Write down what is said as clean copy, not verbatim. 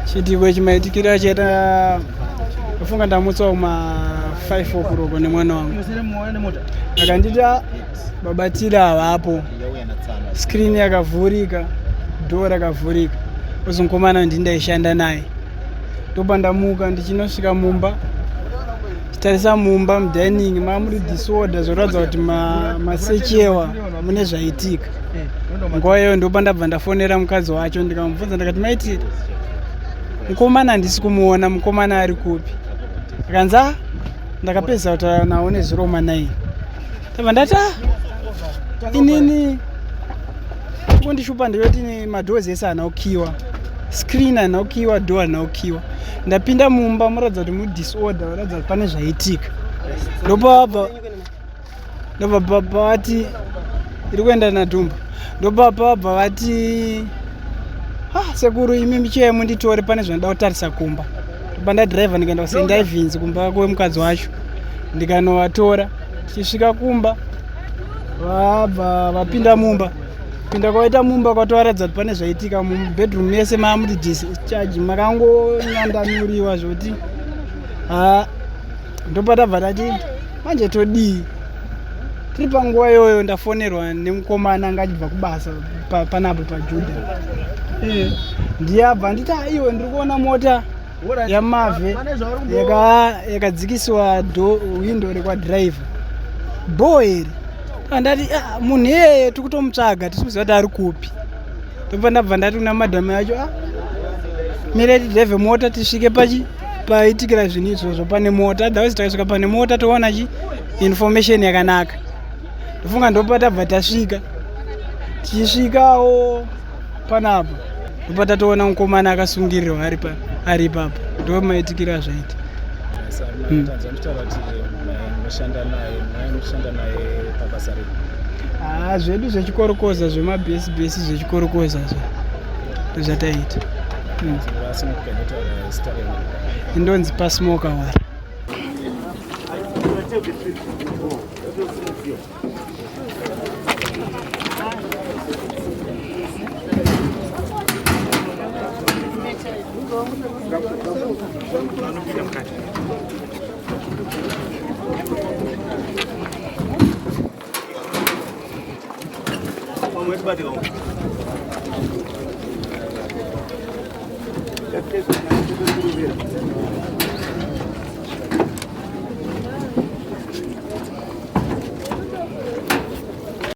Chitiko chimaitikira cheta kufunga ndamutsa kuma 5 o'clock nemwana wangu akandita babatira avapo screen yakavhurika door rakavhurika uzonkomana ndindaishanda naye ndopandamuka ndichinosvika mumba chitarisa mumba mudining mamuri disorder zvoratidza kuti masechewa mune zvaitika. Nguva iyoyo ndopandabva ndafonera mukadzi wacho ndikamubvunza ndikati maitira mukomana handisi kumuona, mukomana ari kupi? Akanza ndakapedza kutaura nawo neziroma 9 tabva ndati inini kundishupa ndiyoti madhozi ese haana kukiwa, screen haina kukiwa, door haina kukiwa. Ndapinda mumba muratidza kuti mudisorder, muratidza kuti pane zvaitika. Ndobva vati iri kuenda naDhumba, ndobva babva vati sekuru imi micheye munditore pane zvandida kutarisa kumba. Ndobva ndadhiraivha ndikaenda kuSt Ivan's kumba kwemukadzi wacho ndikanovatora. Tichisvika kumba vabva vapinda mumba, pinda kwaita mumba kwatovaratidza kuti pane zvaitika mubedroom mese mamuti discharge makangonyandanuriwa zvoti ndopatabva tati manje todii. Tiri panguva iyoyo ndafonerwa nemukomana anga achibva kubasa panapo paJuda. Ndiyabva nditi iwe ndiri kuona mota yamavhe yakadzikisiwa windo rekwadhiraivha boeri. Andati munhu iyeye tiri kutomutsvaga tisimuziva kuti ari kupi. Ndopa ndabva ndati kuna madhamu yacho mire tidhevhe mota tisvike paitikira zvinhu izvozvo pane mota. Otherwise takasvika pane mota toona information yakanaka. Ndofunga ndopa tabva tasvika. Tichisvikawo panapo ndopa tatoona mukomana akasungirirwa ari ipapo. Ndo maitikira zvaita. Zvedu zvechikorokoza zvemabhesi zvechikorokoza ndozvataita. Indonzi paSmoker Wara. Vamos